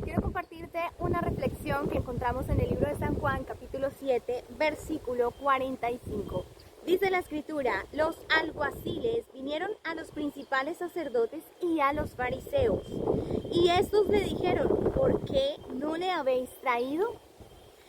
Quiero compartirte una reflexión que encontramos en el libro de San Juan, capítulo 7, versículo 45. Dice la escritura: los alguaciles vinieron a los principales sacerdotes y a los fariseos, y estos le dijeron: ¿por qué no le habéis traído?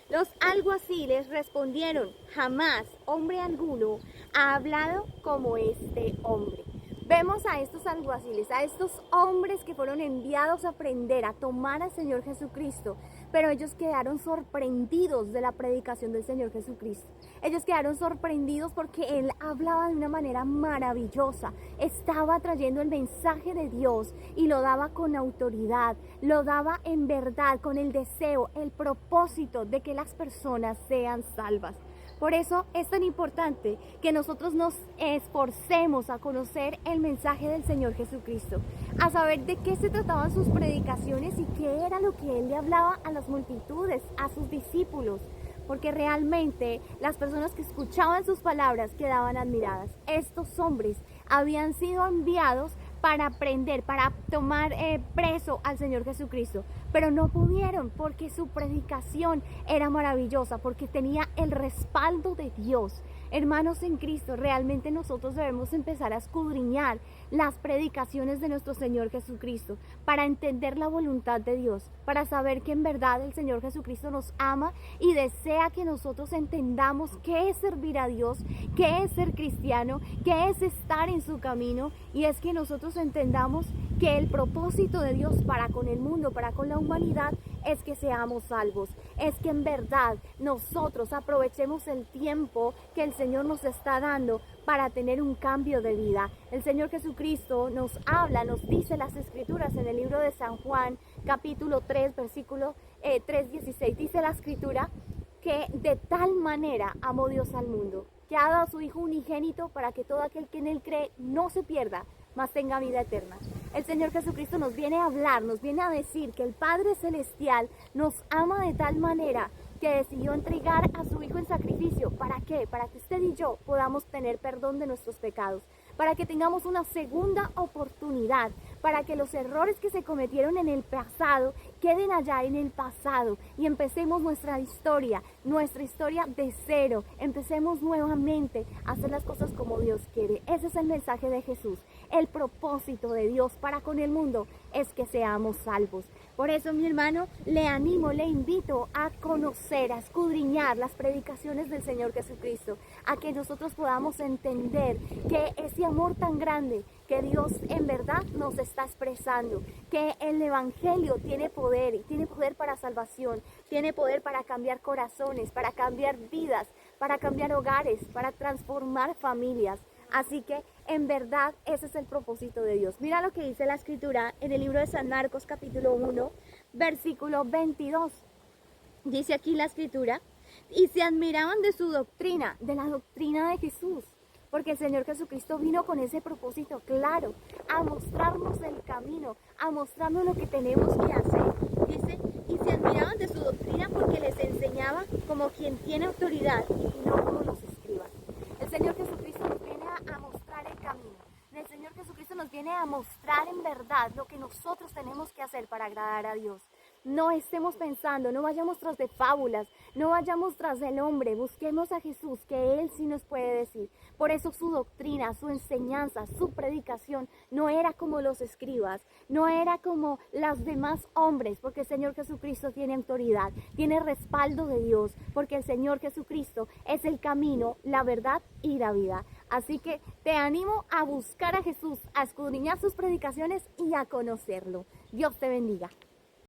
Los alguaciles respondieron: jamás hombre alguno ha hablado como este hombre. Vemos a estos alguaciles, a estos hombres que fueron enviados a aprender, a tomar al Señor Jesucristo, pero ellos quedaron sorprendidos de la predicación del Señor Jesucristo. Ellos quedaron sorprendidos porque Él hablaba de una manera maravillosa, estaba trayendo el mensaje de Dios y lo daba con autoridad, lo daba en verdad, con el deseo, el propósito de que las personas sean salvas. Por eso es tan importante que nosotros nos esforcemos a conocer el mensaje del Señor Jesucristo, a saber de qué se trataban sus predicaciones y qué era lo que Él le hablaba a las multitudes, a sus discípulos, porque realmente las personas que escuchaban sus palabras quedaban admiradas. Estos hombres habían sido enviados para aprender, para tomar preso al Señor Jesucristo, pero no pudieron porque su predicación era maravillosa, porque tenía el respaldo de Dios. Hermanos en Cristo, realmente nosotros debemos empezar a escudriñar las predicaciones de nuestro Señor Jesucristo para entender la voluntad de Dios, para saber que en verdad el Señor Jesucristo nos ama y desea que nosotros entendamos qué es servir a Dios, qué es ser cristiano, qué es estar en su camino, y es que nosotros entendamos que el propósito de Dios para con el mundo, para con la humanidad, es que seamos salvos, es que en verdad nosotros aprovechemos el tiempo que el Señor nos está dando para tener un cambio de vida. El Señor Jesucristo nos habla, nos dice las Escrituras en el libro de San Juan, capítulo 3, versículo 3:16. Dice la Escritura que de tal manera amó Dios al mundo, que ha dado a su Hijo unigénito para que todo aquel que en Él cree no se pierda, mas tenga vida eterna. El Señor Jesucristo nos viene a hablar, nos viene a decir que el Padre Celestial nos ama de tal manera que decidió entregar a su Hijo en sacrificio. ¿Para qué? Para que usted y yo podamos tener perdón de nuestros pecados, para que tengamos una segunda oportunidad, para que los errores que se cometieron en el pasado queden allá en el pasado y empecemos nuestra historia de cero. Empecemos nuevamente a hacer las cosas como Dios quiere. Ese es el mensaje de Jesús. El propósito de Dios para con el mundo es que seamos salvos. Por eso, mi hermano, le animo, le invito a conocer, a escudriñar las predicaciones del Señor Jesucristo, a que nosotros podamos entender que ese amor tan grande que Dios en verdad nos está expresando, que el Evangelio tiene poder, y tiene poder para salvación, tiene poder para cambiar corazones, para cambiar vidas, para cambiar hogares, para transformar familias. Así que en verdad ese es el propósito de Dios. Mira lo que dice la Escritura en el libro de San Marcos capítulo 1, versículo 22. Dice aquí la Escritura: y se admiraban de su doctrina, de la doctrina de Jesús, porque el Señor Jesucristo vino con ese propósito claro, a mostrarnos el camino, a mostrarnos lo que tenemos que hacer. Dice: y se admiraban de su doctrina porque les enseñaba como quien tiene autoridad y no como los escribas. El Señor Jesucristo nos viene a mostrar el camino. El Señor Jesucristo nos viene a mostrar en verdad lo que nosotros tenemos que hacer para agradar a Dios. No estemos pensando, no vayamos tras de fábulas, no vayamos tras del hombre, busquemos a Jesús, que Él sí nos puede decir. Por eso su doctrina, su enseñanza, su predicación no era como los escribas, no era como los demás hombres, porque el Señor Jesucristo tiene autoridad, tiene respaldo de Dios, porque el Señor Jesucristo es el camino, la verdad y la vida. Así que te animo a buscar a Jesús, a escudriñar sus predicaciones y a conocerlo. Dios te bendiga.